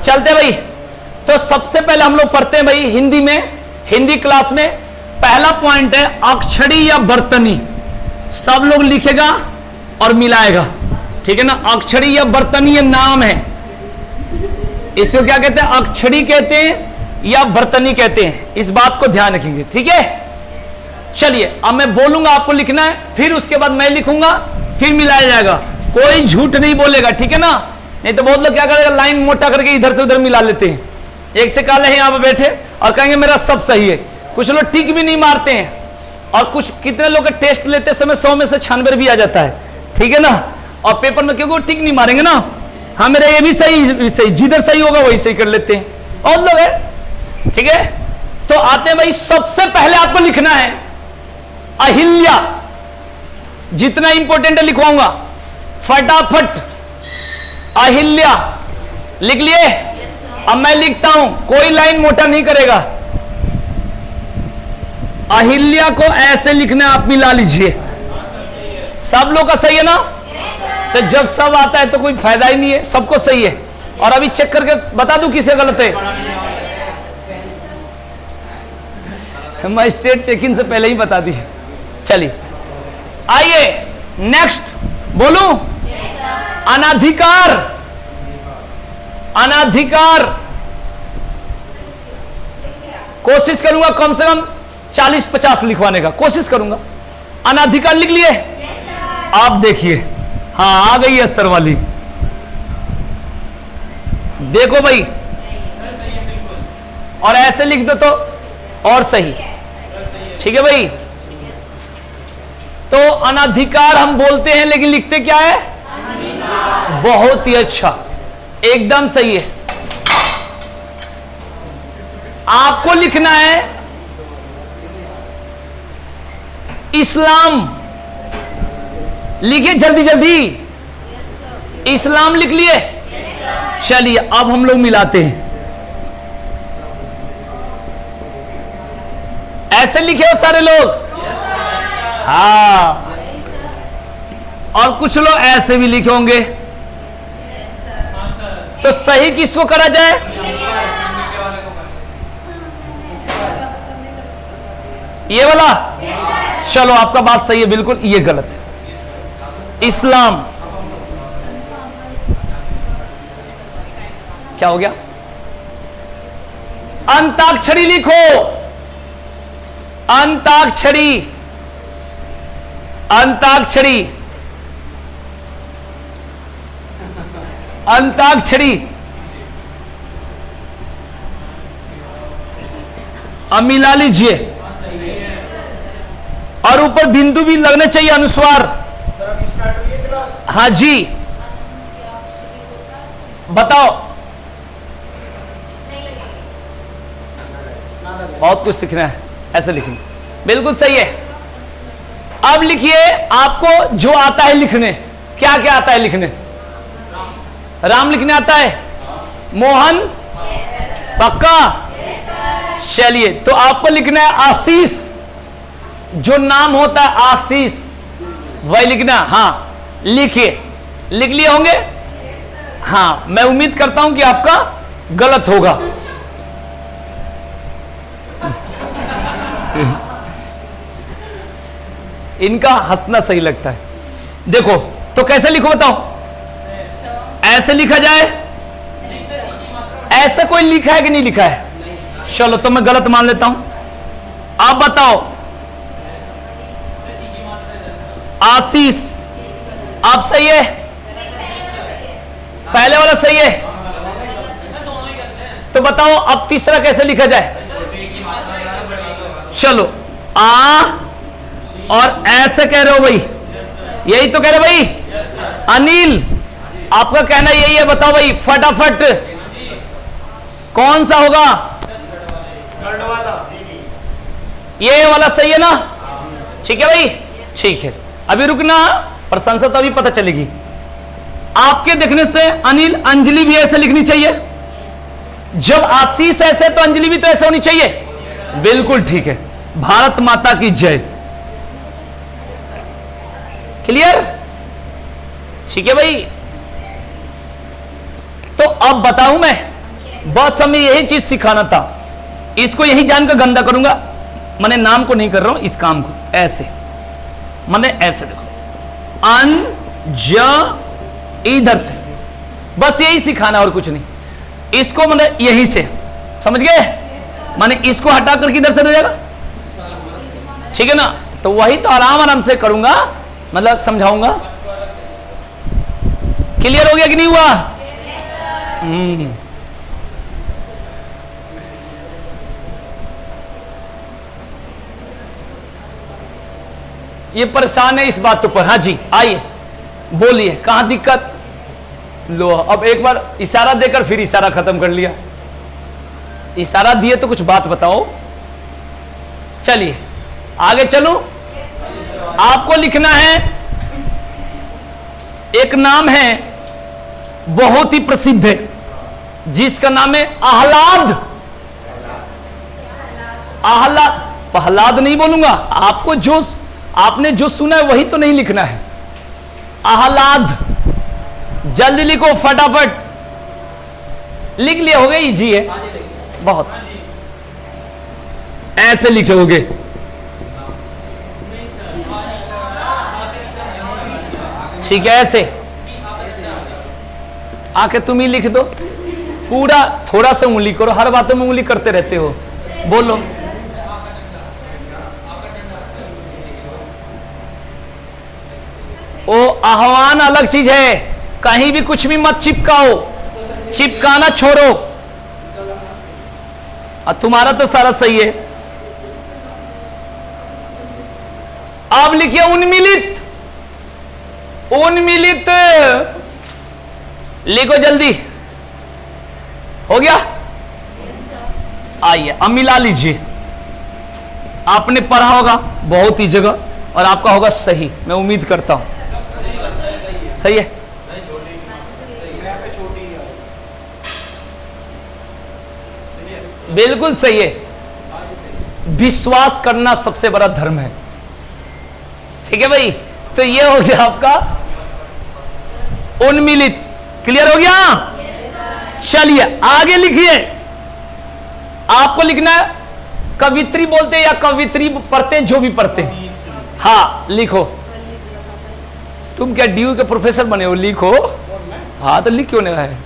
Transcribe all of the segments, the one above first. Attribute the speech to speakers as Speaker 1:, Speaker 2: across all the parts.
Speaker 1: चलते भाई। तो सबसे पहले हम लोग पढ़ते हैं भाई हिंदी में, हिंदी क्लास में पहला पॉइंट है अक्षरी या बर्तनी। सब लोग लिखेगा और मिलाएगा, ठीक है ना। अक्षरी या बर्तनी ये नाम है, इसको क्या कहते हैं, अक्षरी कहते हैं या बर्तनी कहते हैं, इस बात को ध्यान रखेंगे, ठीक है। चलिए अब मैं बोलूंगा, आपको लिखना है, फिर उसके बाद मैं लिखूंगा, फिर मिलाया जाएगा। कोई झूठ नहीं बोलेगा, ठीक है ना। नहीं तो बहुत लोग क्या करेगा, लाइन मोटा करके इधर से उधर मिला लेते हैं। एक से काले हैं यहाँ पे बैठे और कहेंगे मेरा सब सही है। कुछ लोग टिक भी नहीं मारते हैं, और कुछ कितने लोग टेस्ट लेते समय 100 में से 96 भी आ जाता है, ठीक है ना। और पेपर में क्योंकि टिक नहीं मारेंगे ना, हाँ मेरा ये भी सही सही, जिधर सही होगा वही सही कर लेते हैं। और लोग है, ठीक है। तो आते हैं भाई, सबसे पहले आपको लिखना है अहिल्या। जितना इंपॉर्टेंट है लिखवाऊंगा फटाफट। अहिल्या लिख लिए? अब मैं लिखता हूं, कोई लाइन मोटा नहीं करेगा। अहिल्या को ऐसे लिखना, आप मिला लीजिए। सब लोग का सही है ना? तो जब सब आता है तो कोई फायदा ही नहीं है, सबको सही है। और अभी चेक करके बता दूं किसे गलत है। मैं स्टेट चेक इन से पहले ही बता दी। चलिए आइए नेक्स्ट बोलूं। अनाधिकार। अनाधिकार कोशिश करूंगा कम से कम 40-50 लिखवाने का कोशिश करूंगा। अनाधिकार लिख लिए? आप देखिए, हाँ आ गई है सर वाली। देखो भाई, और ऐसे लिख दो तो और सही, ठीक है भाई। तो अनाधिकार हम बोलते हैं, लेकिन लिखते क्या है? बहुत ही अच्छा, एकदम सही है। आपको लिखना है इस्लाम। लिखिए जल्दी जल्दी। इस्लाम लिख लिए? चलिए अब हम लोग मिलाते हैं। ऐसे लिखे हो सारे लोग? हाँ, और कुछ लोग ऐसे भी लिखे होंगे। तो सही किसको करा जाए? ये वाला? चलो आपका बात सही है बिल्कुल, ये गलत है। इस्लाम क्या हो गया? अंताक्षरी लिखो। अंताक्षरी, अंताक्षरी, अंताक्षरी। अब मिला लीजिए, और ऊपर बिंदु भी लगने चाहिए, अनुस्वार। हाँ जी बताओ। बहुत कुछ सीखना है, ऐसे लिखेंगे, बिल्कुल सही है। अब लिखिए आपको जो आता है लिखने। क्या क्या आता है लिखने? राम लिखने आता है? मोहन पक्का? चलिए तो आपको लिखना है आशीष। जो नाम होता है आशीष वही लिखना। हाँ लिखिए, लिख लिए होंगे? हाँ मैं उम्मीद करता हूं कि आपका गलत होगा। इनका हंसना सही लगता है। देखो तो कैसे लिखो बताओ? ऐसे लिखा जाए? ऐसे कोई लिखा है कि नहीं लिखा है? चलो तो मैं गलत मान लेता हूं। आप बताओ। आशीष, आप सही है? पहले वाला सही है? तो बताओ अब तीसरा कैसे लिखा जाए? चलो आ और ऐसे कह रहे हो भाई, यही तो कह रहे भाई। अनिल आपका कहना यही है, बताओ भाई फटाफट कौन सा होगा? ये वाला सही है ना? ठीक है भाई, ठीक है। अभी रुकना, प्रशंसा तो अभी पता चलेगी। आपके देखने से अनिल, अंजलि भी ऐसे लिखनी चाहिए। जब आशीष ऐसे तो अंजलि भी तो ऐसे होनी चाहिए। बिल्कुल ठीक है। भारत माता की जय। क्लियर? ठीक है भाई। तो अब बताऊं मैं, बस हमें यही चीज सिखाना था। इसको यही जानकर गंदा करूंगा, मैंने नाम को नहीं कर रहा हूं, इस काम को ऐसे, मैंने ऐसे देखो अन ज इधर से, बस यही सिखाना और कुछ नहीं। इसको मैंने यही से, समझ गए? मैंने इसको हटा कर किधर से हो जाएगा, ठीक है ना? तो वही तो आराम आराम से करूंगा, मतलब समझाऊंगा। क्लियर हो गया कि नहीं हुआ? ये परेशान है इस बात पर। हाँ जी आइए बोलिए, कहां दिक्कत? लो अब एक बार इशारा देकर फिर इशारा खत्म कर लिया। इशारा दिए तो कुछ बात बताओ। चलिए आगे चलो। आपको लिखना है, एक नाम है बहुत ही प्रसिद्ध है जिसका नाम है आह्लाद। आह्लाद, प्रहलाद नहीं बोलूंगा, आपको जो आपने जो सुना है वही तो नहीं लिखना है। आह्लाद, जल्दी लिखो फटाफट। लिख लिए होगे, इजी है बहुत, ऐसे लिखे होगे। ठीक है, ऐसे आके तुम ही लिख दो पूरा। थोड़ा सा उंगली करो, हर बातों में उंगली करते रहते हो। बोलो ओ आह्वान अलग चीज है, कहीं भी कुछ भी मत चिपकाओ, चिपकाना छोड़ो। और तुम्हारा तो सारा सही है। अब लिखिए उन्मिलित। उन्मिलित लिखो जल्दी, हो गया? आइए अब मिला लीजिए। आपने पढ़ा होगा बहुत ही जगह और आपका होगा सही, मैं उम्मीद करता हूं। सही है? बिल्कुल सही है। विश्वास करना सबसे बड़ा धर्म है। ठीक है भाई, तो ये हो गया आपका उन्मिलित। क्लियर हो गया? चलिए आगे लिखिए। आपको लिखना है कवित्री बोलते हैं या कवित्री पढ़ते हैं, जो भी पढ़ते हैं। हाँ लिखो। तुम क्या ड्यू के प्रोफेसर बने हो? लिखो। हाँ तो लिख क्यों नहीं रहा है?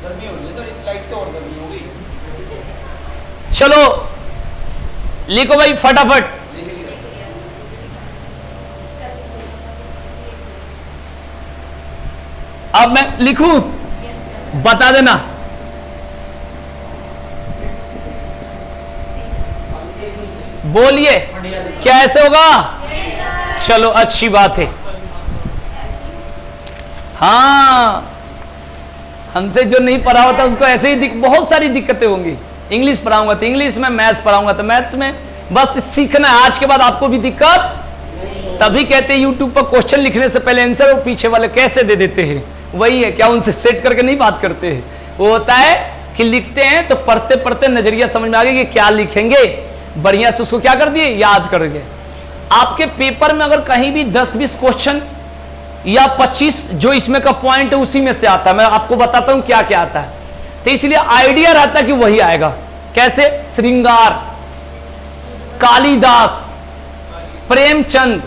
Speaker 1: चलो लिखो भाई फटाफट। अब मैं लिखूं, बता देना। बोलिए क्या ऐसे होगा? चलो अच्छी बात है। हाँ, हमसे जो नहीं पढ़ा होता उसको ऐसे ही बहुत सारी दिक्कतें होंगी। इंग्लिश पढ़ाऊंगा तो इंग्लिश में, मैथ्स पढ़ाऊंगा तो मैथ्स में, बस सीखना है। आज के बाद आपको भी दिक्कत, तभी कहते हैं यूट्यूब पर क्वेश्चन लिखने से पहले आंसर वो पीछे वाले कैसे दे देते हैं। वही है, क्या उनसे सेट करके नहीं बात करते हैं? वो होता है कि लिखते हैं तो पढ़ते पढ़ते नजरिया समझ में आ गया कि क्या लिखेंगे, बढ़िया से उसको क्या कर दिए, याद कर गए। आपके पेपर में अगर कहीं भी 10-20 क्वेश्चन या 25 जो इसमें का पॉइंट है उसी में से आता है, मैं आपको बताता हूं क्या क्या आता है, तो इसलिए आइडिया रहता है कि वही आएगा। कैसे? श्रृंगार, कालिदास, प्रेमचंद,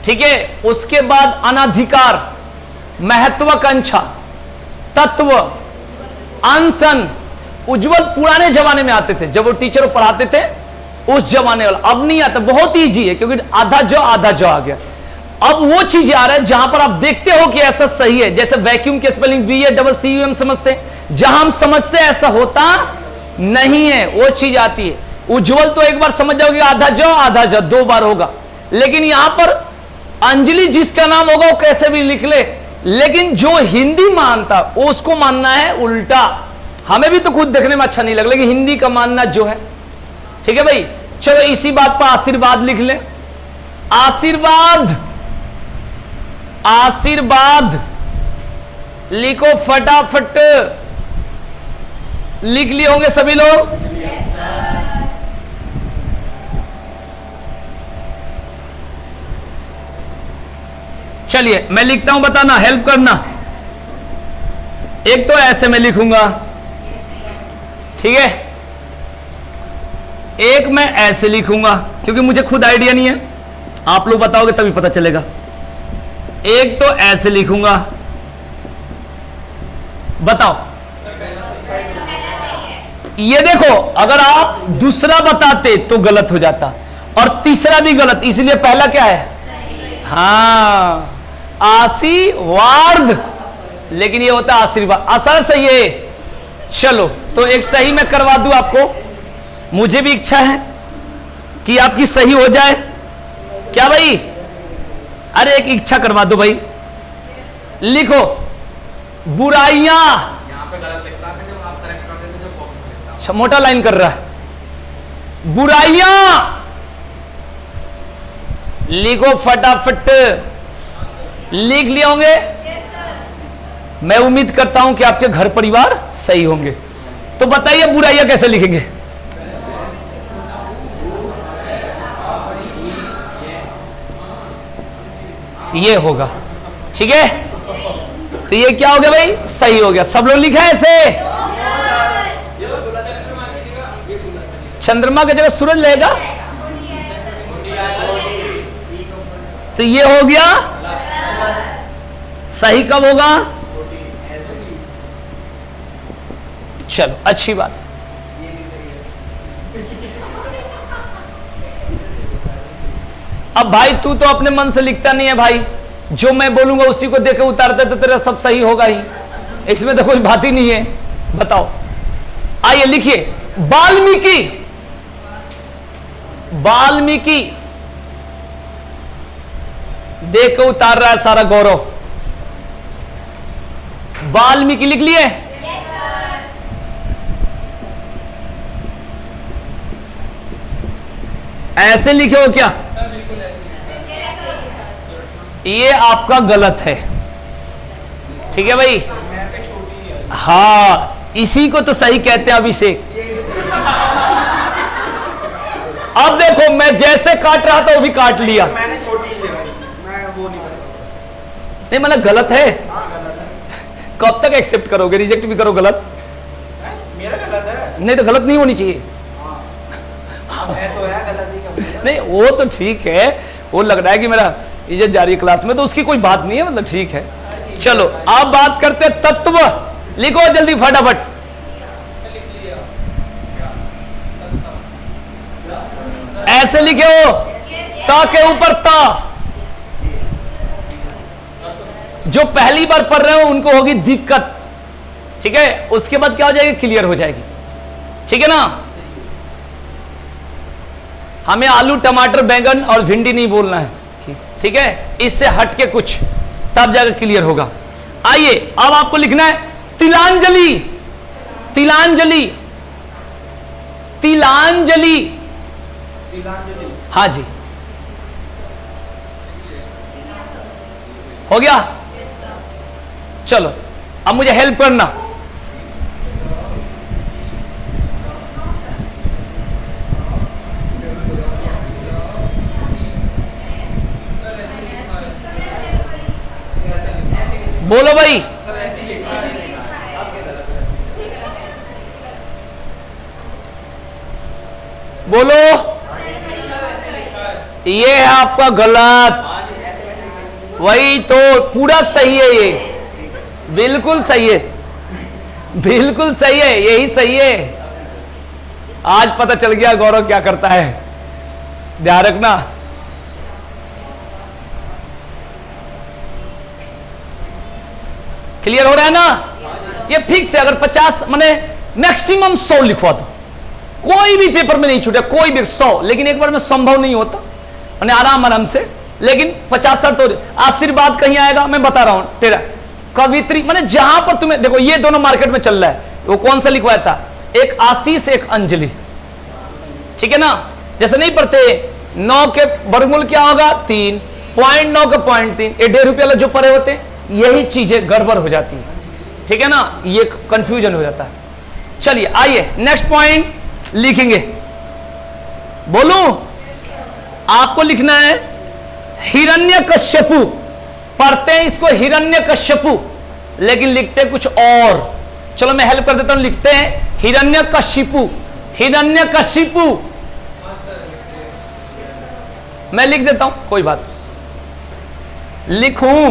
Speaker 1: ठीक है, उसके बाद अनाधिकार, महत्वाकांक्षा, तत्व, अनशन, उज्जवल पुराने जमाने में आते थे जब वो टीचर पढ़ाते थे, उस जमाने वाला। अब नहीं आता, बहुत ईजी है क्योंकि आधा जो आ गया। अब वो चीज आ रहा है जहां पर आप देखते हो कि ऐसा सही है। जैसे वैक्यूम के स्पेलिंग VACCUM समझते हैं, जहां हम समझते हैं ऐसा होता नहीं है, वो चीज आती है। उज्जवल तो एक बार समझ जाओगे, आधा जो 2 बार होगा। लेकिन यहां पर अंजलि जिसका नाम होगा वो कैसे भी लिख ले, लेकिन जो हिंदी मानता उसको मानना है उल्टा। हमें भी तो खुद देखने में अच्छा नहीं लग, लेकिन हिंदी का मानना जो है। ठीक है भाई, चलो इसी बात पर आशीर्वाद लिख ले। आशीर्वाद, आशीर्वाद लिखो फटाफट। लिख लिए होंगे सभी लोग? चलिए मैं लिखता हूं, बताना, हेल्प करना। एक तो ऐसे मैं लिखूंगा, ठीक है, एक मैं ऐसे लिखूंगा क्योंकि मुझे खुद आइडिया नहीं है, आप लोग बताओगे तभी पता चलेगा। एक तो ऐसे लिखूंगा, बताओ। ये देखो, अगर आप दूसरा बताते तो गलत हो जाता और तीसरा भी गलत, इसलिए पहला क्या है? हाँ, आशीर्वाद, लेकिन ये होता है आशीर्वाद। असल सही है। चलो, तो एक सही मैं करवा दूं आपको, मुझे भी इच्छा है कि आपकी सही हो जाए। क्या भाई? अरे एक इच्छा करवा दो भाई। लिखो, बुराइयां।
Speaker 2: यहाँ पे गलत लिख रहा है, जब आप करेक्ट कर देते जो कॉपी में लिखता
Speaker 1: अच्छा, मोटा लाइन कर रहा है। बुराइयां लिखो, फटाफट लिख लिए होंगे। मैं उम्मीद करता हूं कि आपके घर परिवार सही होंगे। तो बताइए बुराइयां कैसे लिखेंगे? ये होगा, ठीक है। तो ये क्या हो गया भाई? सही हो गया। सब लोग लिखा है ऐसे? चंद्रमा की जगह सूरज लेगा, तो ये हो गया सही। कब होगा? चलो, अच्छी बात है। अब भाई तू तो अपने मन से लिखता नहीं है भाई, जो मैं बोलूंगा उसी को देखे उतारते तो तेरा सब सही होगा ही, इसमें तो कोई बात ही नहीं है। बताओ, आइए लिखिए, वाल्मीकि। वाल्मीकि देख के उतार रहा है सारा गौरव। वाल्मीकि लिख लिए? ऐसे लिखे हो क्या? ये आपका गलत है, ठीक है भाई। हाँ, इसी को तो सही कहते हैं अभिषेक। अब देखो, मैं जैसे काट रहा था वो भी काट लिया।
Speaker 2: मैंने छोटी ही ले भाई, मैं वो नहीं करता।
Speaker 1: नहीं मतलब गलत है। कब तक एक्सेप्ट करोगे? रिजेक्ट भी करो गलत।
Speaker 2: मेरा गलत है।
Speaker 1: नहीं तो गलत नहीं होनी चाहिए।
Speaker 2: है तो है, गलत नहीं कहूँगा।
Speaker 1: नहीं वो तो ठीक है, वो लग रहा है कि मेरा इज्जत जा रही है क्लास में, तो उसकी कोई बात नहीं है, मतलब ठीक है। चलो, आप बात करते तत्व। लिखो जल्दी फटाफट। ऐसे लिखे हो, ता के ऊपर ता। जो पहली बार पढ़ रहे हो उनको होगी दिक्कत, ठीक है। उसके बाद क्या हो जाएगी? क्लियर हो जाएगी, ठीक है ना। हमें आलू टमाटर बैंगन और भिंडी नहीं बोलना है, ठीक है। इससे हटके कुछ, तब जाकर क्लियर होगा। आइए, अब आपको लिखना है तिलांजलि। तिलांजलि, तिलांजलि। हाँ जी, हो गया। चलो, अब मुझे हेल्प करना। बोलो भाई। बोलो। ये है आपका गलत। वही तो, पूरा सही है ये, बिल्कुल सही है, बिल्कुल सही है, यही सही है। आज पता चल गया गौरव क्या करता है, ध्यान रखना। क्लियर हो रहा है ना? ये फिक्स है। अगर 50 माने मैक्सिमम 100 लिखवा दो, कोई भी पेपर में नहीं छूटे, कोई भी 100, लेकिन एक बार में संभव नहीं होता, माने आराम आराम से। लेकिन 50 तो आशीर्वाद कहीं आएगा, मैं बता रहा हूं। तेरा कवित्री, माने जहां पर तुम्हें देखो, ये दोनों मार्केट में चल रहा है, वो कौन सा लिखवाया था? एक आशीष, एक अंजलि, ठीक है ना। जैसे नहीं पढ़ते 9 के वर्गमूल क्या होगा? 3, 0.9 का 0.3, ये 1.5 रुपये वाला जो पढ़े होते हैं, यही चीजें गड़बड़ हो जाती है, ठीक है ना, ये कंफ्यूजन हो जाता है। चलिए आइए नेक्स्ट पॉइंट लिखेंगे। बोलूं? आपको लिखना है हिरण्यकश्यपु। पढ़ते हैं इसको हिरण्यकश्यपु, लेकिन लिखते हैं कुछ और। चलो मैं हेल्प कर देता हूं, लिखते हैं हिरण्यकशिपु, हिरण्यकशिपु। मैं लिख देता हूं, कोई बात, लिखूं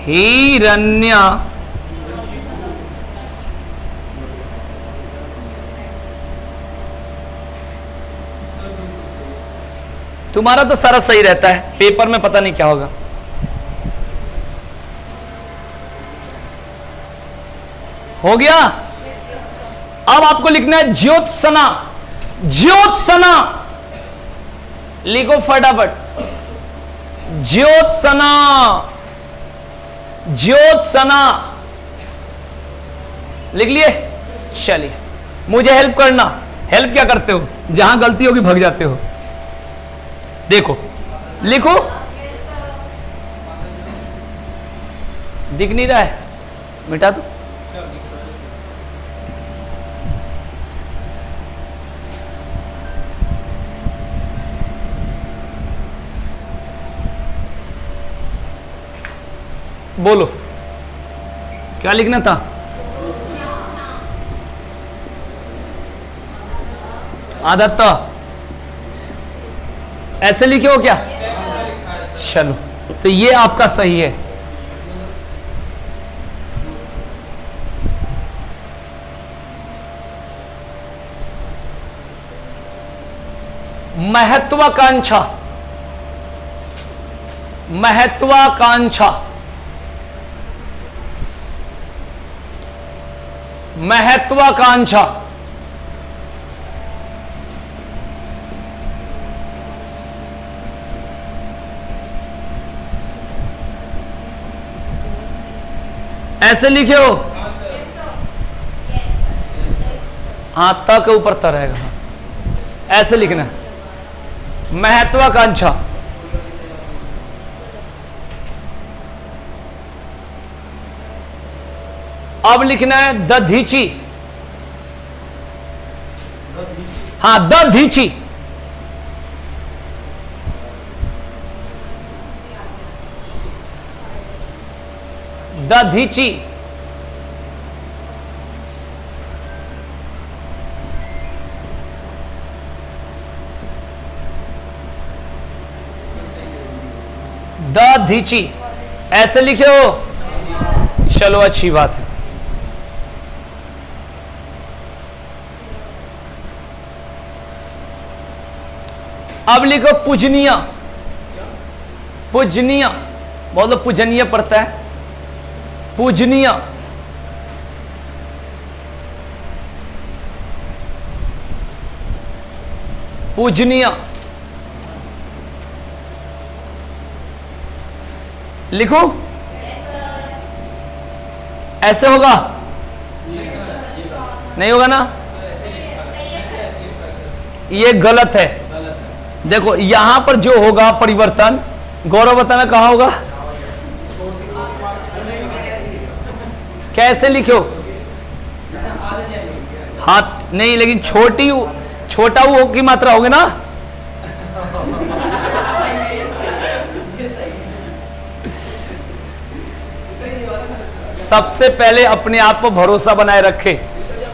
Speaker 1: हिरण्य तुम्हारा तो सारा सही रहता है, पेपर में पता नहीं क्या होगा। हो गया। अब आपको लिखना है ज्योत्सना, ज्योत्सना लिखो फटाफट, ज्योत्सना, ज्योत्सना लिख लिए। चलिए मुझे हेल्प करना। हेल्प क्या करते हो, जहां गलती होगी भाग जाते हो। देखो लिखो, दिख नहीं रहा है, मिटा दो। बोलो क्या लिखना था। आदत ऐसे लिखे हो क्या? चलो तो ये आपका सही है। महत्वाकांक्षा, महत्वाकांक्षा, महत्वाकांक्षा, ऐसे लिखे हो। हाँ त के ऊपर त रहेगा, हाँ ऐसे लिखना है, महत्वाकांक्षा। अब लिखना है दधीची, हाँ दधीची, दधीची, दधीची ऐसे लिखे हो। चलो अच्छी बात है। अब लिखो पूजनीय, पूजनीय, बहुत लोग पूजनीय पढ़ता है, पूजनीय, पूजनीय लिखो। ऐसे होगा? नहीं होगा ना, ये गलत है। देखो यहां पर जो होगा परिवर्तन, गौरव बताना कहां होगा, कैसे लिखो। हाथ नहीं, लेकिन छोटी, छोटा वो की मात्रा होगी ना। सबसे पहले अपने आप पर भरोसा बनाए रखें,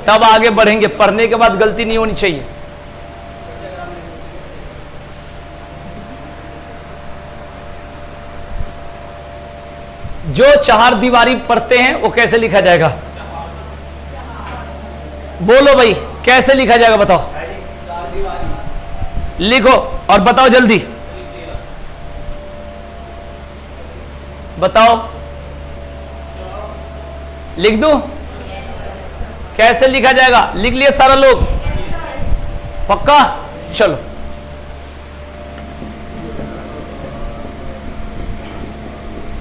Speaker 1: तब आगे बढ़ेंगे। पढ़ने के बाद गलती नहीं होनी चाहिए। जो चार दीवारी पढ़ते हैं वो कैसे लिखा जाएगा, बोलो भाई कैसे लिखा जाएगा बताओ। लिखो और बताओ जल्दी, बताओ लिख दूं? कैसे लिखा जाएगा, लिख लिए सारा लोग? पक्का? चलो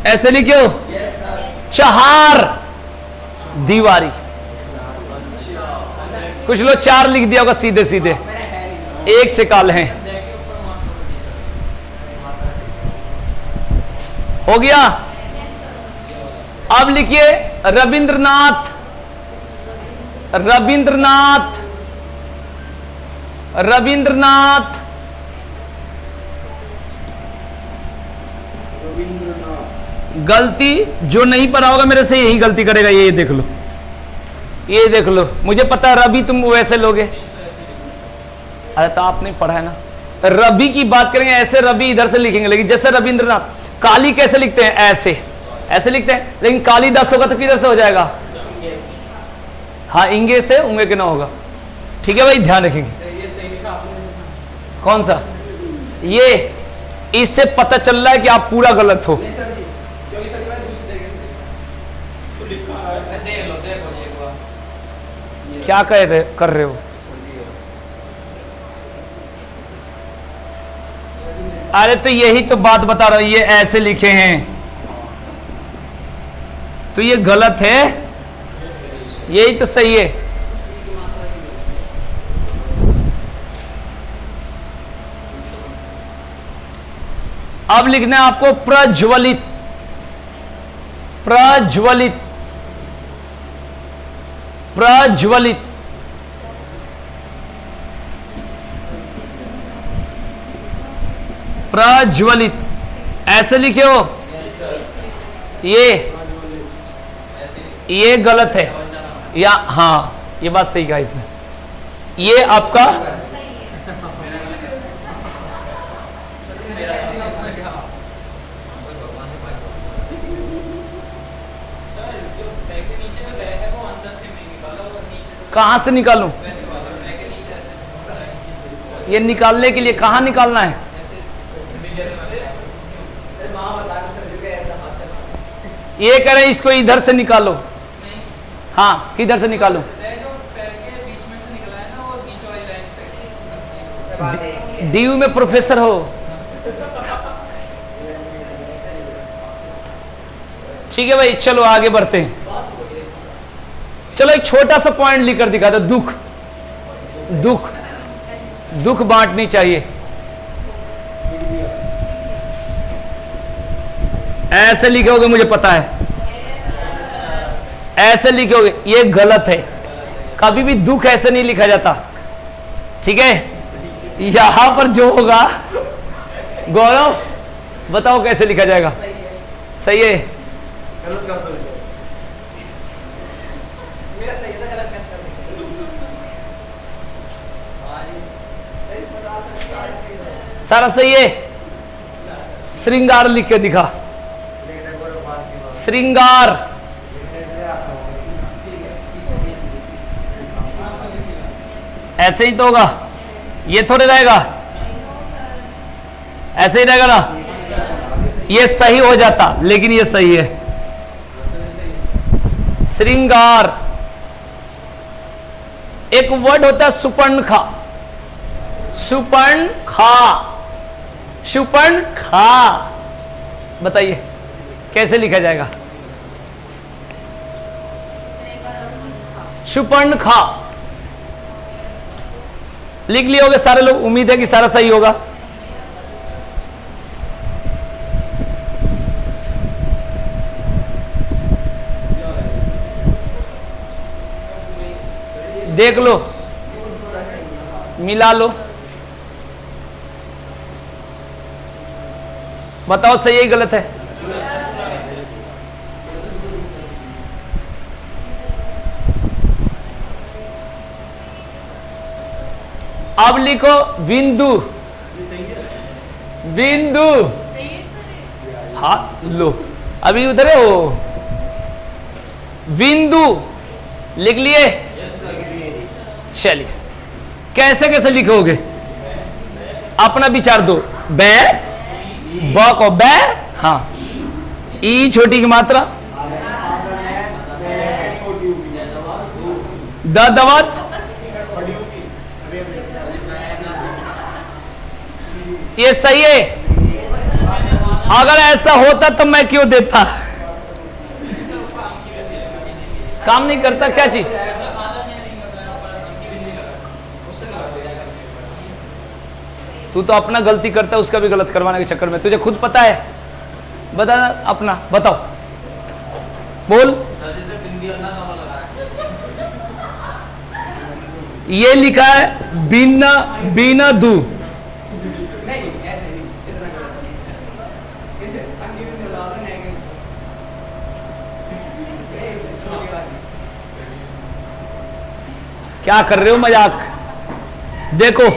Speaker 1: ऐसे लिखो, चार दीवारी। कुछ लोग चार लिख दिया होगा सीधे सीधे, एक से काल हैं। हो गया? अब लिखिए रविंद्रनाथ, रविंद्रनाथ, रविंद्रनाथ, गलती जो नहीं पढ़ा होगा मेरे से यही गलती करेगा, ये देख लो। ये देख लो, मुझे पता है रवि तुम वैसे लोगे। अरे तो आप नहीं पढ़ा है ना। रवि की बात करेंगे ऐसे रवि इधर से लिखेंगे, लेकिन जैसे रविंद्रनाथ, काली कैसे लिखते हैं? ऐसे, ऐसे लिखते हैं, लेकिन कालिदास होगा तो किधर से हो जाएगा? हाँ, इंगे से उंगे के ना होगा। ठीक है भाई, ध्यान रखेंगे।
Speaker 2: ये सही लिखा आपने?
Speaker 1: कौन सा? ये, इससे पता चल रहा है कि आप पूरा गलत हो।
Speaker 2: नहीं सर जी, क्योंकि सर जी मैं दूसरी जगह से तो लिखा है। देख लो जी एक बार।
Speaker 1: क्या कर रहे हो? अरे तो यही तो बात बता रहा हूं, ये ऐसे लिखे हैं तो ये गलत है, यही तो सही है। अब लिखना है आपको प्रज्वलित, प्रज्वलित, प्रज्वलित। प्रज्वलित ऐसे लिखे हो, ये गलत है या हाँ, ये बात सही कहा इसने। ये आपका कहां से निकालूं? ये निकालने के लिए कहां निकालना है? ये कह रहे हैं इसको इधर से निकालो। हाँ, किधर से निकालो? डीयू में प्रोफेसर हो। ठीक है भाई, चलो आगे बढ़ते हैं। चलो एक छोटा सा पॉइंट लिखकर दिखा दो। दुख, दुख, दुख बांटनी चाहिए। ऐसे लिखोगे, मुझे पता है ऐसे लिखोगे, ये गलत है। कभी भी दुख ऐसे नहीं लिखा जाता। ठीक है, यहां पर जो होगा, गौरव बताओ कैसे लिखा जाएगा? सही है?
Speaker 2: गलत कर दो इसे। मेरा सही था, गलत कैसे कर देंगे?
Speaker 1: सारा सही है। श्रृंगार लिख के दिखा। श्रृंगार, ऐसे ही तो होगा, ये थोड़े रहेगा, ऐसे ही रहेगा ना। ये सही हो जाता, लेकिन ये सही है। श्रृंगार। एक वर्ड होता है सुपर्णखा, सुपर्णखा, सुपर्णखा। बताइए कैसे लिखा जाएगा? सुपर्णखा लिख लिए होगे सारे लोग, उम्मीद है कि सारा सही होगा। देख लो, मिला लो, बताओ सही है गलत है? अब लिखो बिंदु, बिंदु। हाँ लो, अभी उधर हो। बिंदु लिख लिए? चलिए, कैसे कैसे लिखोगे? अपना विचार दो। बै, ब को बै, हाँ, ई छोटी की मात्रा, द दवत, ये सही है। अगर ऐसा होता तो मैं क्यों देता? काम नहीं करता क्या चीज? तू तो अपना गलती करता है, उसका भी गलत करवाने के चक्कर में। तुझे खुद पता है, बता अपना, बताओ, बोल। ये लिखा है बिना, बिना दू। क्या कर रहे हो मजाक? देखो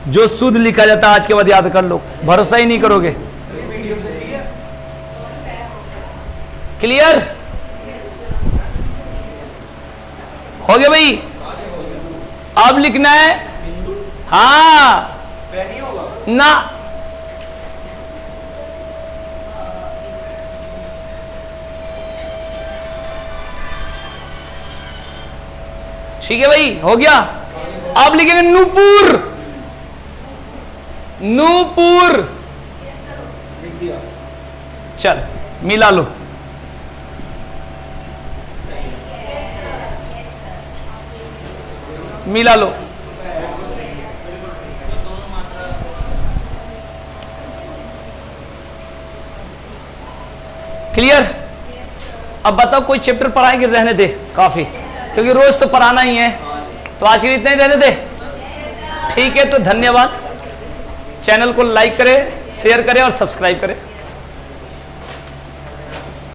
Speaker 1: जो शुद्ध लिखा जाता है आज के बाद याद कर लो, भरोसा ही नहीं करोगे। क्लियर हो गया भाई? अब लिखना है, हाँ ना, ठीक है भाई, हो गया। अब लिखेंगे नूपुर, नूपुर। चल मिला लो, मिला लो। क्लियर? अब बताओ कोई चैप्टर पढ़ाएंगे? रहने दे, काफी, क्योंकि रोज तो पढ़ाना ही है। तो आज के लिए इतने ही रहने दे, ठीक है? तो धन्यवाद। चैनल को लाइक करें, शेयर करें और सब्सक्राइब करें।